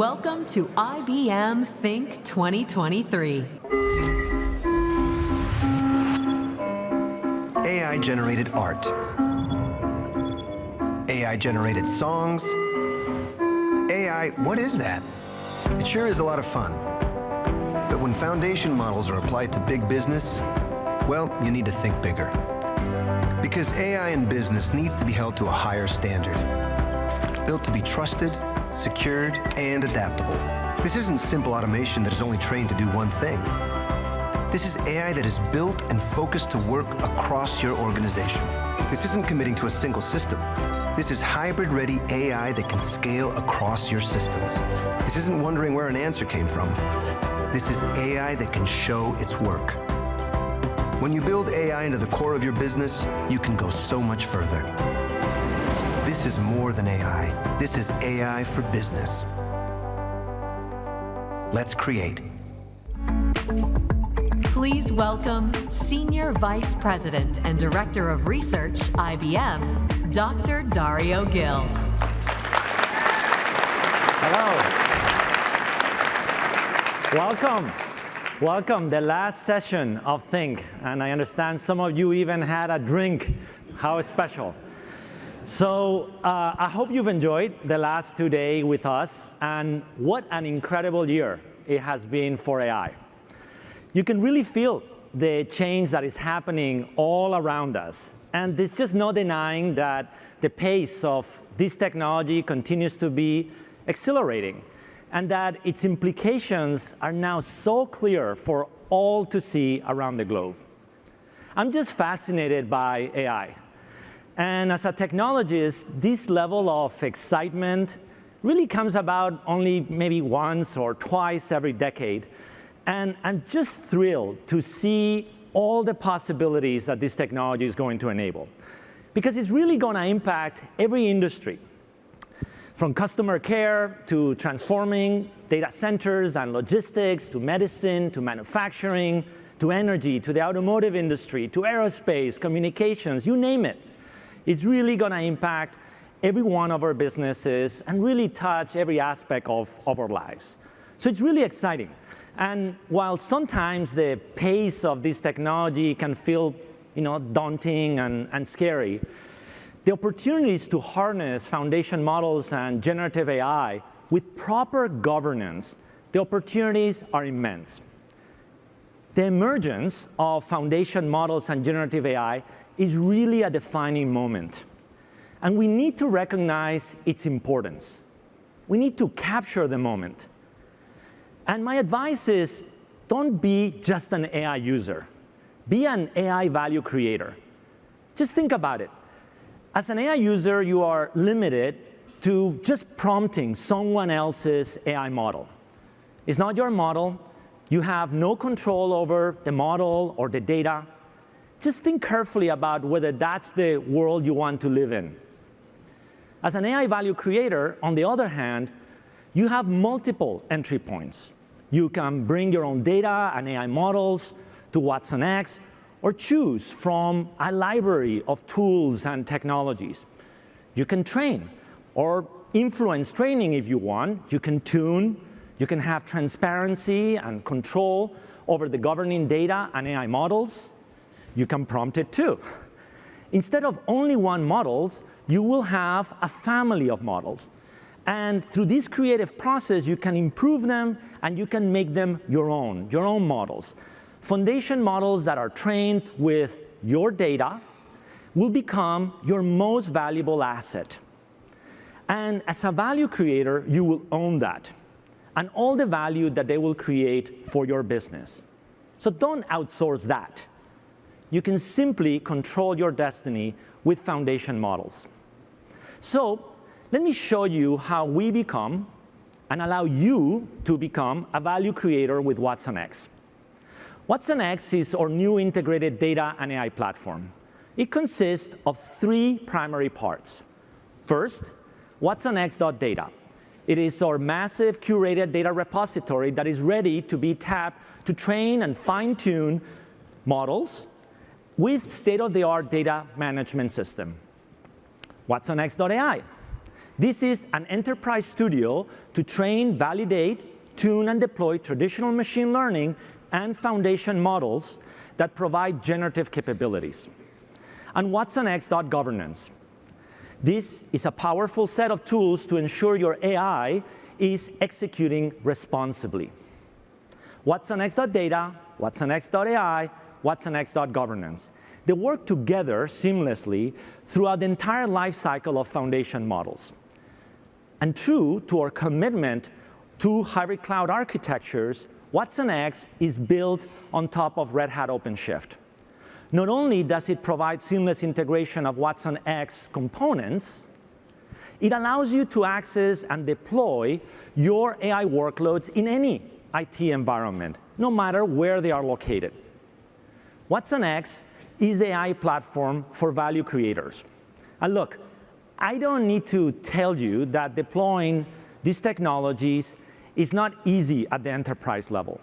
Welcome to IBM Think 2023. AI-generated art. AI-generated songs. AI, what is that? It sure is a lot of fun. But when foundation models are applied to big business, well, you need to think bigger. Because AI in business needs to be held to a higher standard. Built to be trusted, secured, and adaptable. This isn't simple automation that is only trained to do one thing. This is AI that is built and focused to work across your organization. This isn't committing to a single system. This is hybrid-ready AI that can scale across your systems. This isn't wondering where an answer came from. This is AI that can show its work. When you build AI into the core of your business, you can go so much further. This is more than AI. This is AI for business. Let's create. Please welcome Senior Vice President and Director of Research, IBM, Dr. Darío Gil. Hello. Welcome, the last session of Think. And I understand some of you even had a drink. How special. So I hope you've enjoyed the last 2 days with us, and what an incredible year it has been for AI. You can really feel the change that is happening all around us. And there's just no denying that the pace of this technology continues to be accelerating, and that its implications are now so clear for all to see around the globe. I'm just fascinated by AI. And as a technologist, this level of excitement really comes about only maybe once or twice every decade. And I'm just thrilled to see all the possibilities that this technology is going to enable, because it's really going to impact every industry, from customer care to transforming data centers and logistics, to medicine, to manufacturing, to energy, to the automotive industry, to aerospace, communications, you name it. It's really going to impact every one of our businesses and really touch every aspect of our lives. So it's really exciting. And while sometimes the pace of this technology can feel daunting and scary, the opportunities to harness foundation models and generative AI with proper governance, the opportunities are immense. The emergence of foundation models and generative AI is really a defining moment. And we need to recognize its importance. We need to capture the moment. And my advice is, don't be just an AI user. Be an AI value creator. Just think about it. As an AI user, you are limited to just prompting someone else's AI model. It's not your model. You have no control over the model or the data. Just think carefully about whether that's the world you want to live in. As an AI value creator, on the other hand, you have multiple entry points. You can bring your own data and AI models to watsonx, or choose from a library of tools and technologies. You can train or influence training if you want. You can tune. You can have transparency and control over the governing data and AI models. You can prompt it too. Instead of only one models, you will have a family of models. And through this creative process, you can improve them and you can make them your own models. Foundation models that are trained with your data will become your most valuable asset. And as a value creator, you will own that and all the value that they will create for your business. So don't outsource that. You can simply control your destiny with foundation models. So let me show you how we become and allow you to become a value creator with watsonx. watsonx is our new integrated data and AI platform. It consists of 3 primary parts. First, watsonx.data. It is our massive curated data repository that is ready to be tapped to train and fine-tune models with state-of-the-art data management system. watsonx.ai. This is an enterprise studio to train, validate, tune, and deploy traditional machine learning and foundation models that provide generative capabilities. And watsonx.governance. This is a powerful set of tools to ensure your AI is executing responsibly. watsonx.data, watsonx.ai, watsonx.governance. They work together seamlessly throughout the entire life cycle of foundation models. And true to our commitment to hybrid cloud architectures, watsonx is built on top of Red Hat OpenShift. Not only does it provide seamless integration of watsonx components, it allows you to access and deploy your AI workloads in any IT environment, no matter where they are located. watsonx is the AI platform for value creators. And look, I don't need to tell you that deploying these technologies is not easy at the enterprise level,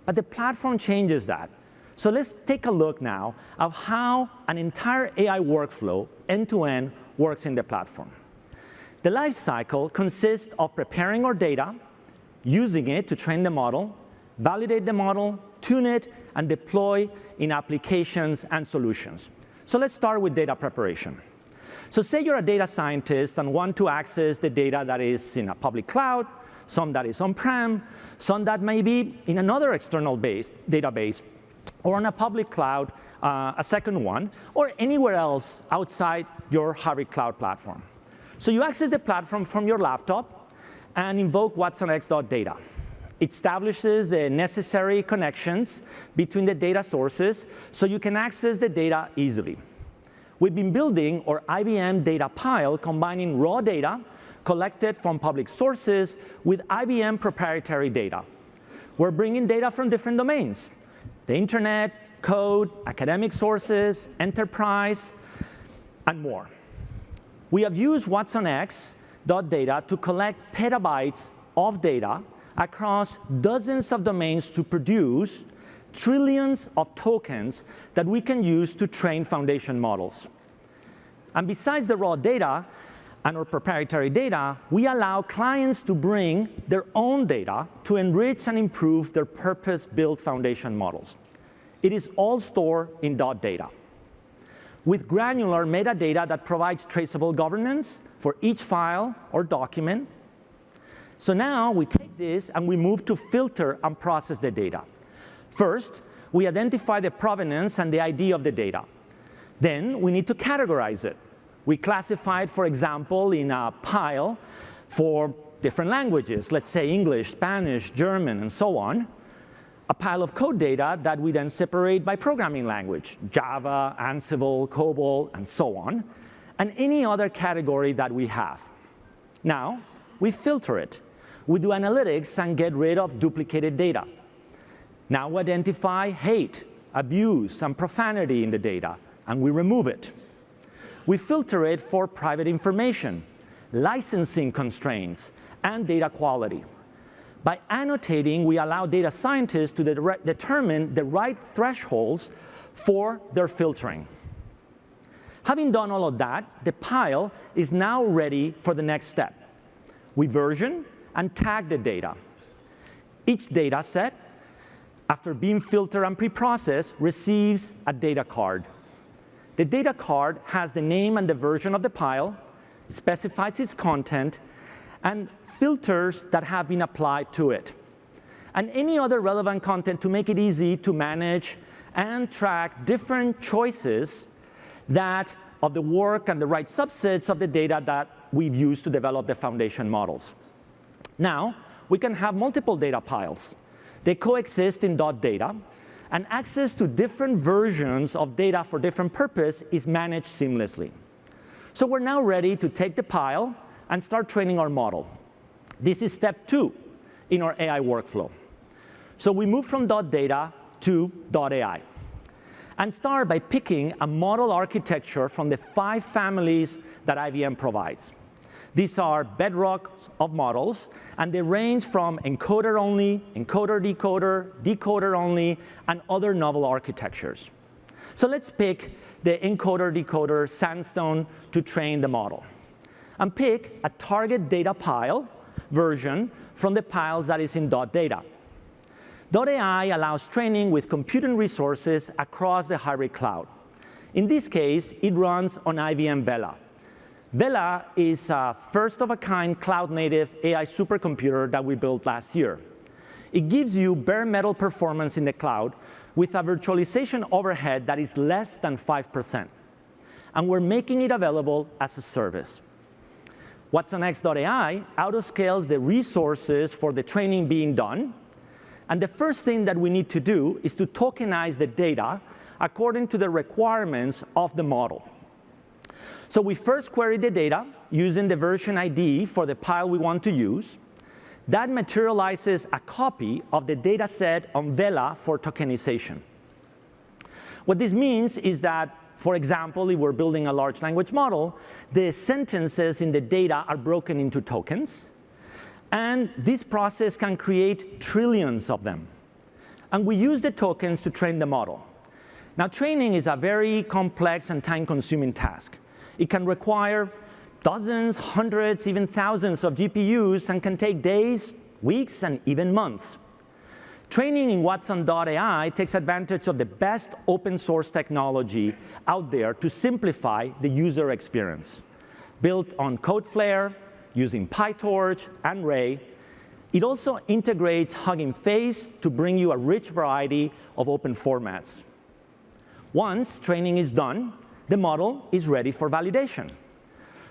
but the platform changes that. So let's take a look now of how an entire AI workflow, end-to-end, works in the platform. The life cycle consists of preparing our data, using it to train the model, validate the model, tune it, and deploy in applications and solutions. So let's start with data preparation. So say you're a data scientist and want to access the data that is in a public cloud, some that is on-prem, some that may be in another external database, or on a public cloud, a second one, or anywhere else outside your hybrid cloud platform. So you access the platform from your laptop and invoke watsonx.data. It establishes the necessary connections between the data sources so you can access the data easily. We've been building our IBM data pile, combining raw data collected from public sources with IBM proprietary data. We're bringing data from different domains: the internet, code, academic sources, enterprise, and more. We have used watsonx.data to collect petabytes of data across dozens of domains to produce trillions of tokens that we can use to train foundation models. And besides the raw data and our proprietary data, we allow clients to bring their own data to enrich and improve their purpose-built foundation models. It is all stored in .data, with granular metadata that provides traceable governance for each file or document. So now we take this and we move to filter and process the data. First, we identify the provenance and the ID of the data. Then we need to categorize it. We classify it, for example, in a pile for different languages, let's say English, Spanish, German, and so on. A pile of code data that we then separate by programming language, Java, Ansible, COBOL, and so on, and any other category that we have. Now, we filter it. We do analytics and get rid of duplicated data. Now we identify hate, abuse, and profanity in the data, and we remove it. We filter it for private information, licensing constraints, and data quality. By annotating, we allow data scientists to determine the right thresholds for their filtering. Having done all of that, the pile is now ready for the next step. We version and tag the data. Each data set, after being filtered and preprocessed, receives a data card. The data card has the name and the version of the pile, specifies its content, and filters that have been applied to it, and any other relevant content to make it easy to manage and track different choices that of the work and the right subsets of the data that we've used to develop the foundation models. Now, we can have multiple data piles. They coexist in .data, and access to different versions of data for different purpose is managed seamlessly. So we're now ready to take the pile and start training our model. This is step 2 in our AI workflow. So we move from .data to .ai and start by picking a model architecture from the 5 families that IBM provides. These are bedrock of models, and they range from encoder-only, encoder-decoder, decoder-only, and other novel architectures. So let's pick the encoder-decoder sandstone to train the model. and pick a target data pile version from the piles that is in .data. .ai allows training with computing resources across the hybrid cloud. In this case, it runs on IBM Vela. Vela is a first-of-a-kind cloud-native AI supercomputer that we built last year. It gives you bare metal performance in the cloud with a virtualization overhead that is less than 5%. And we're making it available as a service. watsonx.ai autoscales the resources for the training being done. And the first thing that we need to do is to tokenize the data according to the requirements of the model. So we first query the data using the version ID for the pile we want to use. That materializes a copy of the data set on Vela for tokenization. What this means is that, for example, if we're building a large language model, the sentences in the data are broken into tokens. And this process can create trillions of them. And we use the tokens to train the model. Now, training is a very complex and time-consuming task. It can require dozens, hundreds, even thousands of GPUs and can take days, weeks, and even months. Training in Watson.ai takes advantage of the best open source technology out there to simplify the user experience. Built on Codeflare, using PyTorch and Ray, it also integrates Hugging Face to bring you a rich variety of open formats. Once training is done, the model is ready for validation.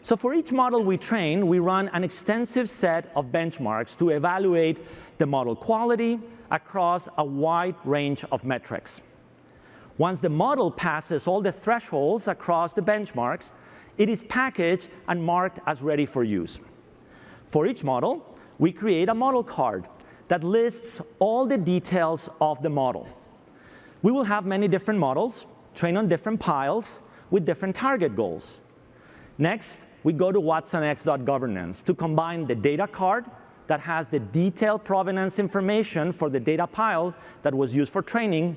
So for each model we train, we run an extensive set of benchmarks to evaluate the model quality across a wide range of metrics. Once the model passes all the thresholds across the benchmarks, it is packaged and marked as ready for use. For each model, we create a model card that lists all the details of the model. We will have many different models trained on different piles with different target goals. Next, we go to watsonx.governance to combine the data card that has the detailed provenance information for the data pile that was used for training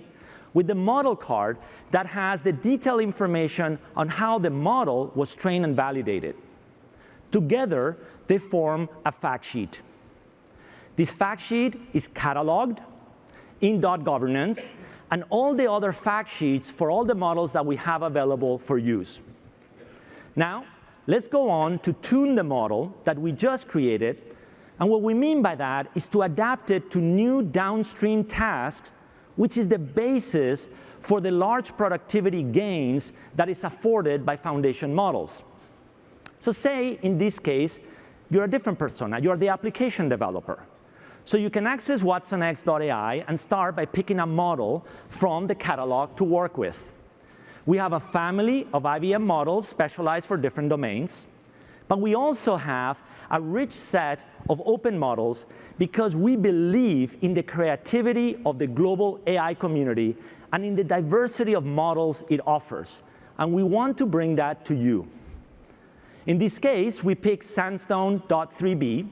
with the model card that has the detailed information on how the model was trained and validated. Together, they form a fact sheet. This fact sheet is cataloged in .governance and all the other fact sheets for all the models that we have available for use. Now, let's go on to tune the model that we just created. And what we mean by that is to adapt it to new downstream tasks, which is the basis for the large productivity gains that is afforded by foundation models. So say, in this case, you're a different persona. You're the application developer. So you can access watsonx.ai and start by picking a model from the catalog to work with. We have a family of IBM models specialized for different domains. But we also have a rich set of open models because we believe in the creativity of the global AI community and in the diversity of models it offers. And we want to bring that to you. In this case, we picked Sandstone.3b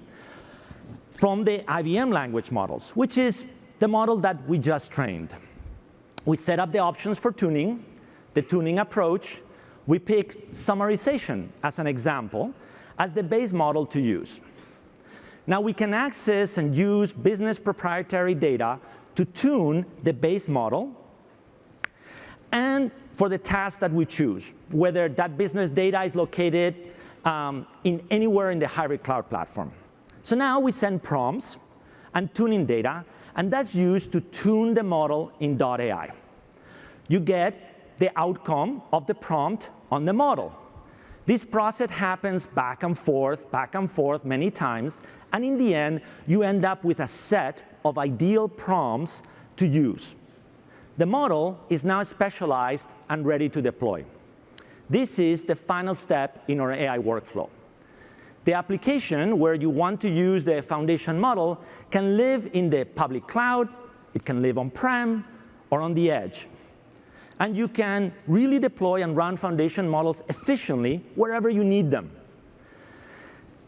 from the IBM language models, which is the model that we just trained. We set up the options for tuning, the tuning approach. We picked summarization as an example, as the base model to use. Now we can access and use business proprietary data to tune the base model and for the task that we choose, whether that business data is located in anywhere in the hybrid cloud platform. So now we send prompts and tuning data, and that's used to tune the model in .ai. You get the outcome of the prompt on the model. This process happens back and forth many times, and in the end, you end up with a set of ideal prompts to use. The model is now specialized and ready to deploy. This is the final step in our AI workflow. The application where you want to use the foundation model can live in the public cloud, it can live on-prem, or on the edge. And you can really deploy and run foundation models efficiently wherever you need them.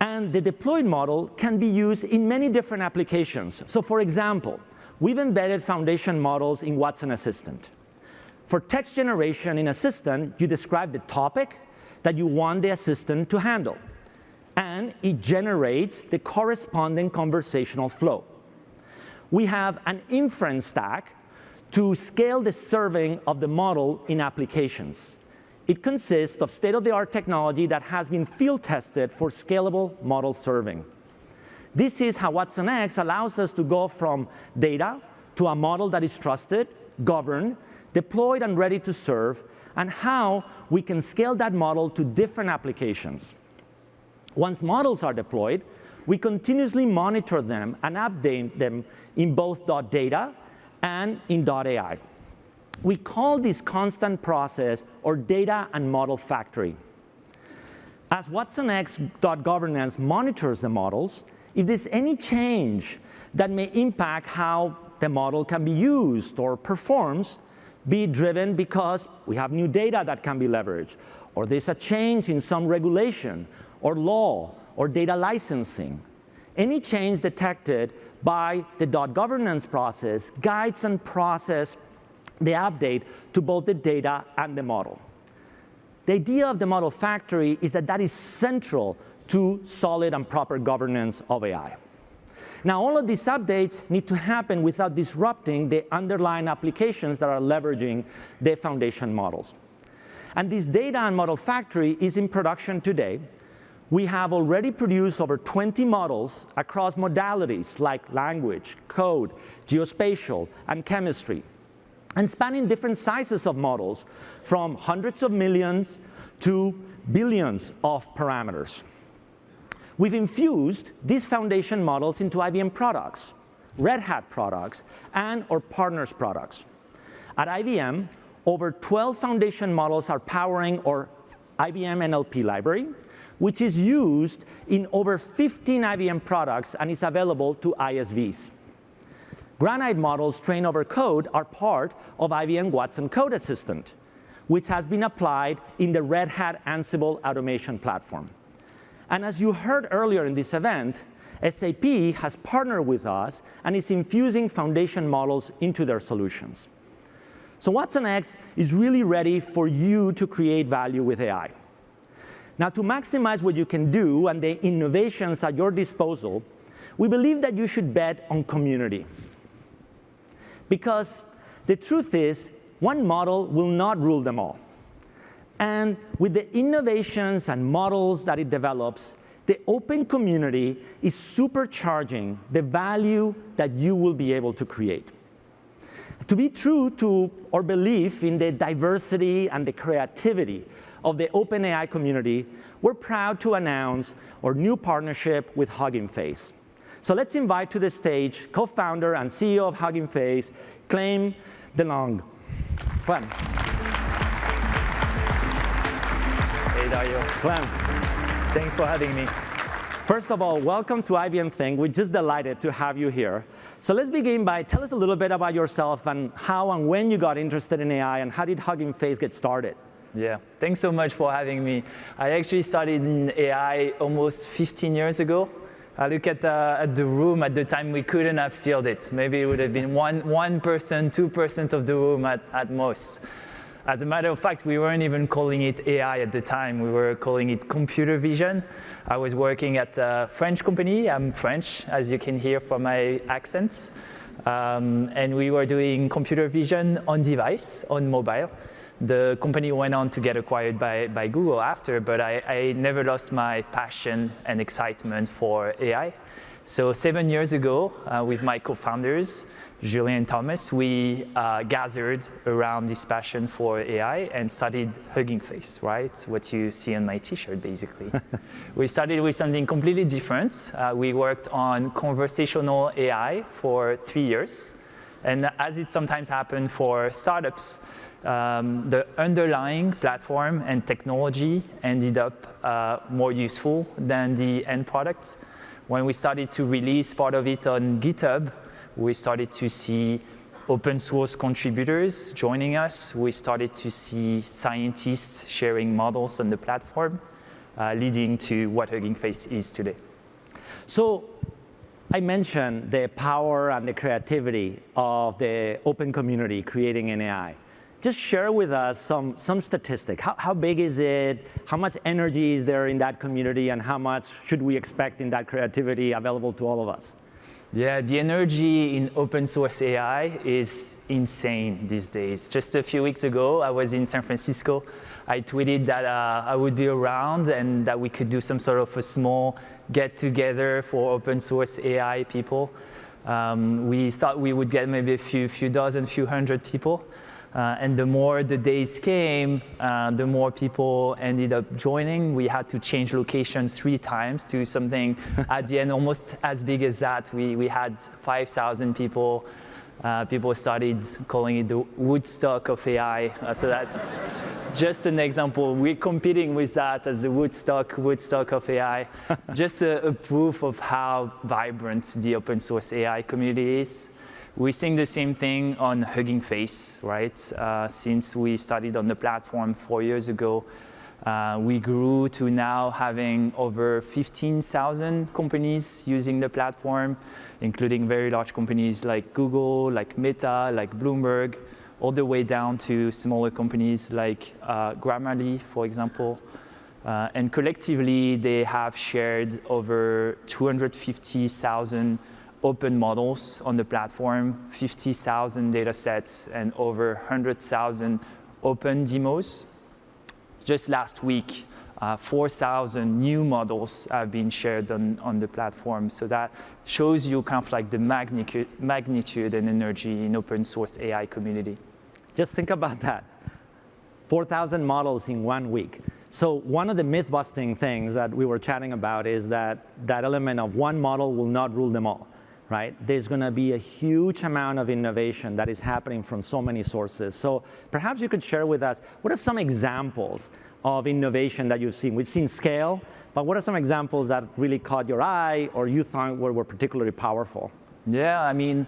And the deployed model can be used in many different applications. So for example, we've embedded foundation models in Watson Assistant. For text generation in Assistant, you describe the topic that you want the assistant to handle. and it generates the corresponding conversational flow. We have an inference stack to scale the serving of the model in applications. It consists of state-of-the-art technology that has been field tested for scalable model serving. This is how watsonx allows us to go from data to a model that is trusted, governed, deployed, and ready to serve, and how we can scale that model to different applications. Once models are deployed, we continuously monitor them and update them in both .data and in .ai. We call this constant process our data and model factory. As watsonx.governance monitors the models, if there's any change that may impact how the model can be used or performs, be it driven because we have new data that can be leveraged, or there's a change in some regulation or law or data licensing. Any change detected by the .governance process guides and processes the update to both the data and the model. The idea of the model factory is that that is central to solid and proper governance of AI. Now, all of these updates need to happen without disrupting the underlying applications that are leveraging the foundation models. And this data and model factory is in production today. We have already produced over 20 models across modalities like language, code, geospatial, and chemistry, and spanning different sizes of models from hundreds of millions to billions of parameters. We've infused these foundation models into IBM products, Red Hat products, and our partners' products. At IBM, over 12 foundation models are powering our IBM NLP library, which is used in over 15 IBM products and is available to ISVs. Granite models trained over code are part of IBM Watson Code Assistant, which has been applied in the Red Hat Ansible automation platform. And as you heard earlier in this event, SAP has partnered with us and is infusing foundation models into their solutions. So watsonx is really ready for you to create value with AI. Now, to maximize what you can do and the innovations at your disposal, we believe that you should bet on community. Because the truth is, one model will not rule them all. And with the innovations and models that it develops, the open community is supercharging the value that you will be able to create. To be true to our belief in the diversity and the creativity of the OpenAI community, we're proud to announce our new partnership with Hugging Face. So let's invite to the stage co-founder and CEO of Hugging Face, Clem DeLong. Clem. Hey, Dario. Clem. Thanks for having me. First of all, welcome to IBM Think. We're just delighted to have you here. So let's begin by tell us a little bit about yourself and how and when you got interested in AI and how did Hugging Face get started? Yeah, thanks so much for having me. I actually started in AI almost 15 years ago. I look at the room at the time, we couldn't have filled it. Maybe it would have been 1%, 2% of the room at most. As a matter of fact, we weren't even calling it AI at the time. We were calling it computer vision. I was working at a French company. I'm French, as you can hear from my accent. And we were doing computer vision on device, on mobile. The company went on to get acquired by Google after, but I never lost my passion and excitement for AI. So 7 years ago, with my co-founders, Julien and Thomas, we gathered around this passion for AI and started Hugging Face, right? What you see on my t-shirt, basically. We started with something completely different. We worked on conversational AI for 3 years. And as it sometimes happened for startups, the underlying platform and technology ended up more useful than the end product. When we started to release part of it on GitHub, we started to see open source contributors joining us. We started to see scientists sharing models on the platform, leading to what Hugging Face is today. So I mentioned the power and the creativity of the open community creating an AI. just share with us some statistic. How big is it? How much energy is there in that community, and how much should we expect in that creativity available to all of us? Yeah, the energy in open source AI is insane these days. Just a few weeks ago, I was in San Francisco. I tweeted that I would be around and that we could do some sort of a small get-together for open source AI people. We thought we would get maybe a few dozen, few hundred people. And the more the days came, the more people ended up joining. We had to change locations 3 times to something at the end almost as big as that. We had 5,000 people. People started calling it the Woodstock of AI. So that's just an example. We're competing with that as the Woodstock of AI. Just a proof of how vibrant the open source AI community is. We're seeing the same thing on Hugging Face, right? Since we started on the platform 4 years ago, we grew to now having over 15,000 companies using the platform, including very large companies like Google, like Meta, like Bloomberg, all the way down to smaller companies like Grammarly, for example. And collectively, they have shared over 250,000 open models on the platform, 50,000 data sets, and over 100,000 open demos. Just last week, 4,000 new models have been shared on the platform. So that shows you kind of like the magnitude and energy in open source AI community. Just think about that. 4,000 models in 1 week. So one of the myth-busting things that we were chatting about is that element of one model will not rule them all. Right? There's going to be a huge amount of innovation that is happening from so many sources. So perhaps you could share with us, what are some examples of innovation that you've seen? We've seen scale, but what are some examples that really caught your eye or you thought were particularly powerful? Yeah, I mean,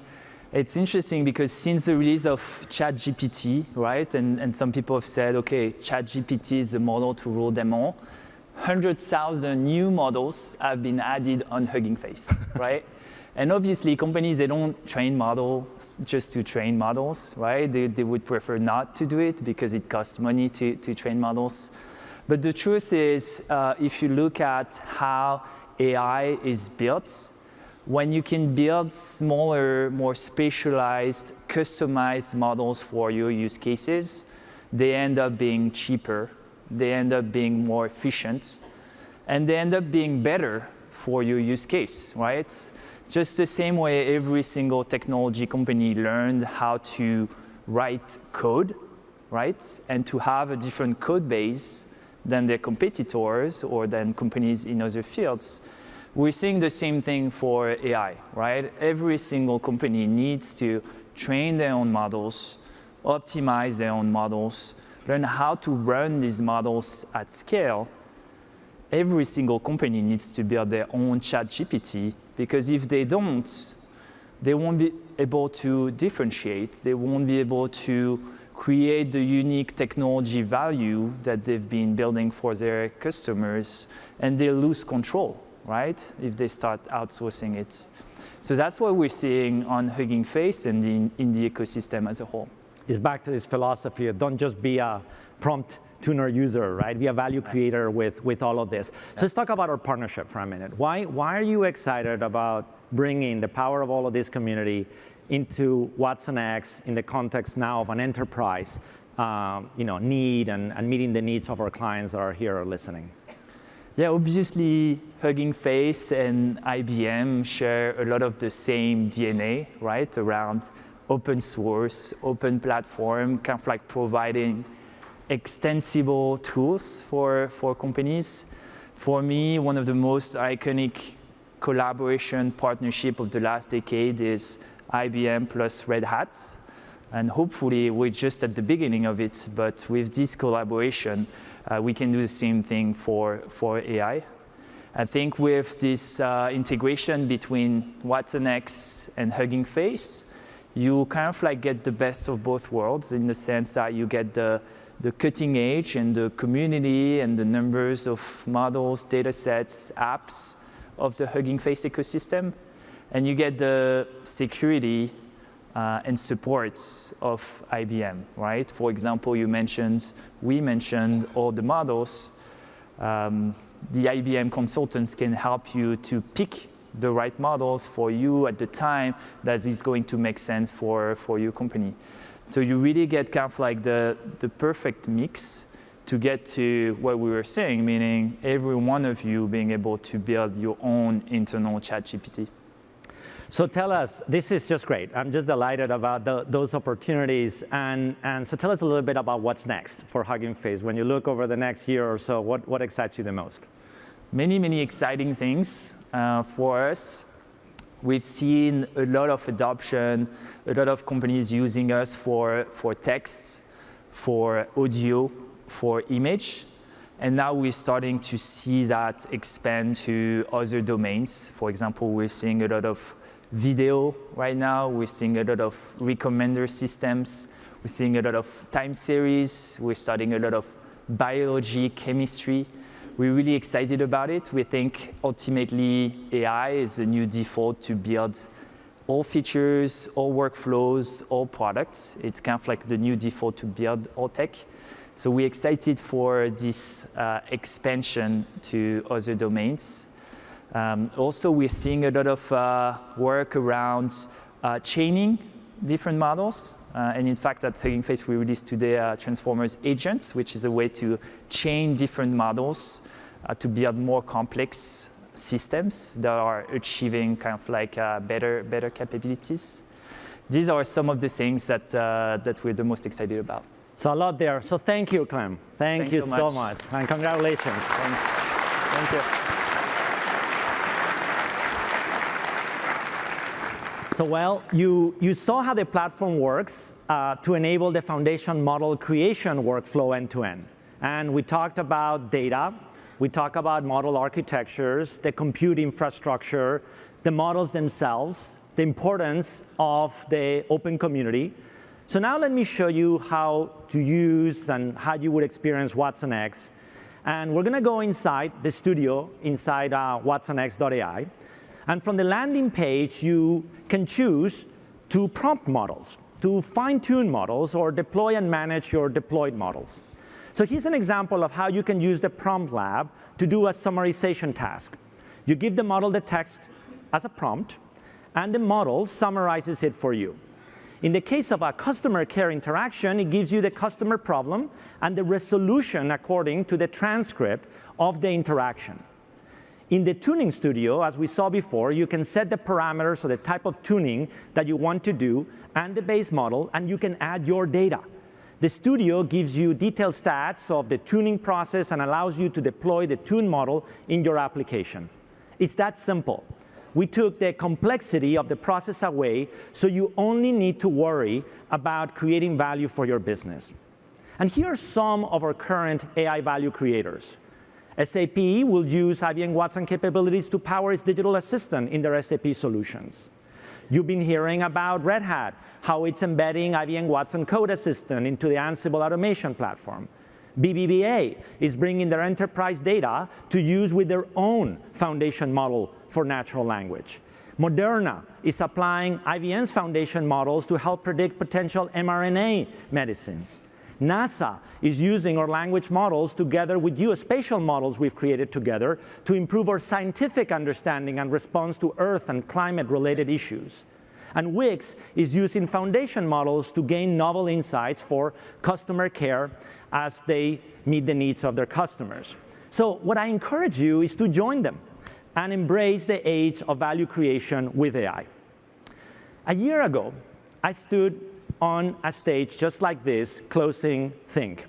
it's interesting because since the release of ChatGPT, right, and some people have said, okay, ChatGPT is the model to rule them all, 100,000 new models have been added on Hugging Face, right? And obviously, companies, they don't train models just to train models, right? They would prefer not to do it because it costs money to train models. But the truth is, if you look at how AI is built, when you can build smaller, more specialized, customized models for your use cases, they end up being cheaper, they end up being more efficient, and they end up being better for your use case, right? Just the same way every single technology company learned how to write code, right? And to have a different code base than their competitors or than companies in other fields. We're seeing the same thing for AI, right? Every single company needs to train their own models, optimize their own models, learn how to run these models at scale. Every single company needs to build their own ChatGPT, because if they don't, they won't be able to differentiate. They won't be able to create the unique technology value that they've been building for their customers, and they'll lose control, right, if they start outsourcing it. So that's what we're seeing on Hugging Face and in the ecosystem as a whole. It's back to this philosophy of don't just be a prompt tuner user, right? Be a value creator with all of this. So let's talk about our partnership for a minute. Why are you excited about bringing the power of all of this community into watsonx in the context now of an enterprise need and meeting the needs of our clients that are here or listening? Yeah, obviously, Hugging Face and IBM share a lot of the same DNA, right, around open source, open platform, kind of like providing extensible tools for companies. For me, one of the most iconic collaboration partnership of the last decade is IBM plus Red Hat. And hopefully, we're just at the beginning of it, but with this collaboration, we can do the same thing for AI. I think with this integration between watsonx and Hugging Face, you kind of like get the best of both worlds in the sense that you get the cutting edge and the community and the numbers of models, data sets, apps of the Hugging Face ecosystem. And you get the security and supports of IBM, right? For example, we mentioned all the models. The IBM consultants can help you to pick the right models for you at the time that is going to make sense for your company. So you really get kind of like the perfect mix to get to what we were saying, meaning every one of you being able to build your own internal ChatGPT. So tell us, this is just great. I'm just delighted about those opportunities. And so tell us a little bit about what's next for Hugging Face. When you look over the next year or so, what excites you the most? Many, many exciting things for us. We've seen a lot of adoption, a lot of companies using us for text, for audio, for image. And now we're starting to see that expand to other domains. For example, we're seeing a lot of video right now. We're seeing a lot of recommender systems. We're seeing a lot of time series. We're studying a lot of biology, chemistry. We're really excited about it. We think ultimately AI is the new default to build all features, all workflows, all products. It's kind of like the new default to build all tech. So we're excited for this expansion to other domains. Also, we're seeing a lot of work around chaining different models. And in fact, at Hugging Face, we released today Transformers Agents, which is a way to chain different models to build more complex systems that are achieving kind of like better capabilities. These are some of the things that we're the most excited about. So a lot there. So thank you, Clem. Thank you so much. And congratulations. Thanks. Thank you. So well, you saw how the platform works to enable the foundation model creation workflow end-to-end. And we talked about data. We talked about model architectures, the compute infrastructure, the models themselves, the importance of the open community. So now let me show you how to use and how you would experience watsonx. And we're going to go inside the studio, inside watsonx.ai. And from the landing page, you can choose to prompt models, to fine-tune models, or deploy and manage your deployed models. So here's an example of how you can use the prompt lab to do a summarization task. You give the model the text as a prompt, and the model summarizes it for you. In the case of a customer care interaction, it gives you the customer problem and the resolution according to the transcript of the interaction. In the tuning studio, as we saw before, you can set the parameters or the type of tuning that you want to do and the base model, and you can add your data. The studio gives you detailed stats of the tuning process and allows you to deploy the tuned model in your application. It's that simple. We took the complexity of the process away, so you only need to worry about creating value for your business. And here are some of our current AI value creators. SAP will use IBM Watson capabilities to power its digital assistant in their SAP solutions. You've been hearing about Red Hat, how it's embedding IBM Watson Code Assistant into the Ansible automation platform. BBVA is bringing their enterprise data to use with their own foundation model for natural language. Moderna is applying IBM's foundation models to help predict potential mRNA medicines. NASA is using our language models together with geospatial models we've created together to improve our scientific understanding and response to Earth and climate-related issues. And Wix is using foundation models to gain novel insights for customer care as they meet the needs of their customers. So what I encourage you is to join them and embrace the age of value creation with AI. A year ago, I stood on a stage just like this, closing Think.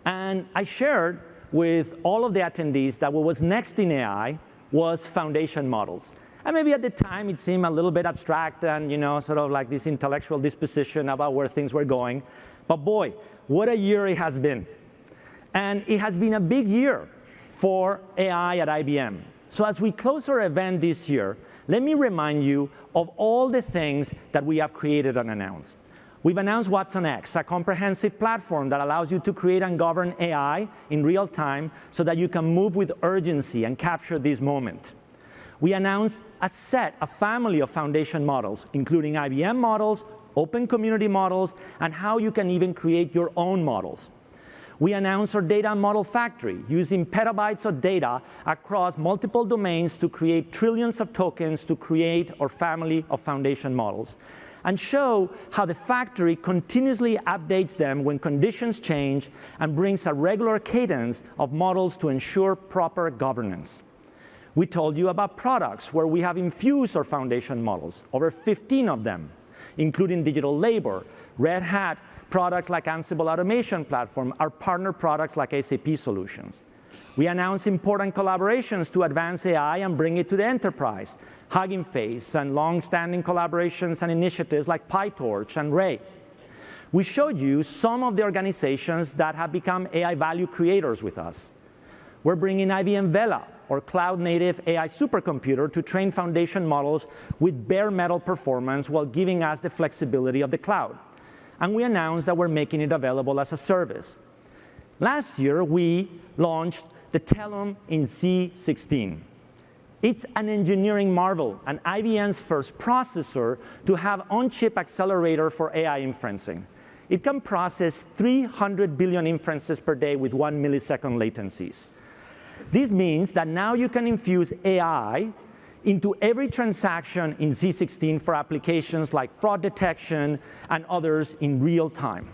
And I shared with all of the attendees that what was next in AI was foundation models. And maybe at the time it seemed a little bit abstract and sort of like this intellectual disposition about where things were going. But boy, what a year it has been. And it has been a big year for AI at IBM. So as we close our event this year, let me remind you of all the things that we have created and announced. We've announced watsonx, a comprehensive platform that allows you to create and govern AI in real time so that you can move with urgency and capture this moment. We announced a family of foundation models, including IBM models, open community models, and how you can even create your own models. We announced our data model factory, using petabytes of data across multiple domains to create trillions of tokens to create our family of foundation models, and show how the factory continuously updates them when conditions change and brings a regular cadence of models to ensure proper governance. We told you about products where we have infused our foundation models, over 15 of them, including digital labor, Red Hat, products like Ansible Automation Platform, our partner products like SAP Solutions. We announced important collaborations to advance AI and bring it to the enterprise, Hugging Face, and long-standing collaborations and initiatives like PyTorch and Ray. We showed you some of the organizations that have become AI value creators with us. We're bringing IBM Vela, or cloud-native AI supercomputer, to train foundation models with bare metal performance while giving us the flexibility of the cloud. And we announced that we're making it available as a service. Last year, we launched the Telum in Z16. It's an engineering marvel, and IBM's first processor to have on-chip accelerator for AI inferencing. It can process 300 billion inferences per day with 1 millisecond latencies. This means that now you can infuse AI into every transaction in Z16 for applications like fraud detection and others in real time.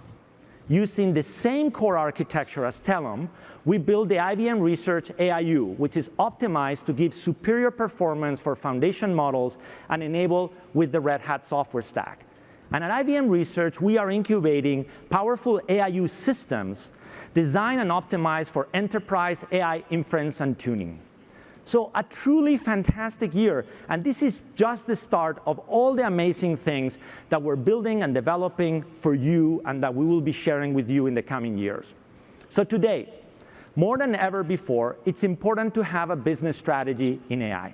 Using the same core architecture as Telum, we built the IBM Research AIU, which is optimized to give superior performance for foundation models and enable with the Red Hat software stack. And at IBM Research, we are incubating powerful AIU systems designed and optimized for enterprise AI inference and tuning. So a truly fantastic year, and this is just the start of all the amazing things that we're building and developing for you and that we will be sharing with you in the coming years. So today, more than ever before, it's important to have a business strategy in AI.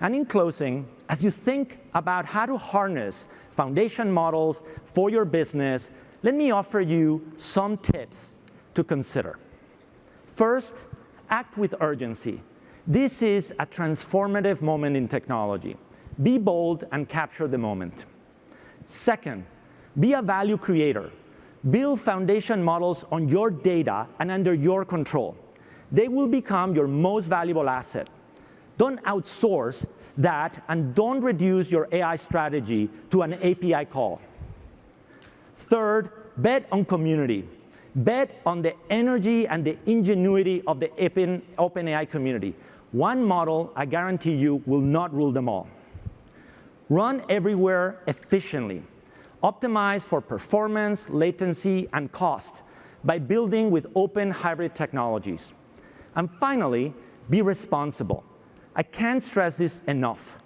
And in closing, as you think about how to harness foundation models for your business, let me offer you some tips to consider. First, act with urgency. This is a transformative moment in technology. Be bold and capture the moment. Second, be a value creator. Build foundation models on your data and under your control. They will become your most valuable asset. Don't outsource that, and don't reduce your AI strategy to an API call. Third, bet on community. Bet on the energy and the ingenuity of the OpenAI community. One model, I guarantee you, will not rule them all. Run everywhere efficiently. Optimize for performance, latency, and cost by building with open hybrid technologies. And finally, be responsible. I can't stress this enough.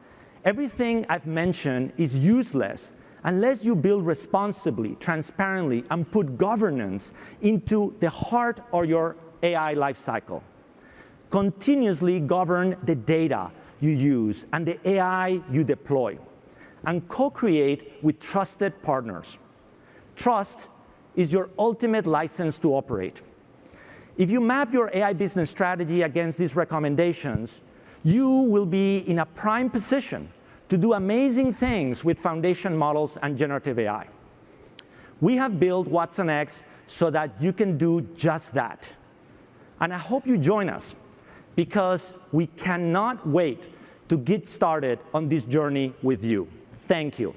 Everything I've mentioned is useless unless you build responsibly, transparently, and put governance into the heart of your AI lifecycle. Continuously govern the data you use and the AI you deploy, and co-create with trusted partners. Trust is your ultimate license to operate. If you map your AI business strategy against these recommendations, you will be in a prime position to do amazing things with foundation models and generative AI. We have built watsonx so that you can do just that. And I hope you join us, because we cannot wait to get started on this journey with you. Thank you.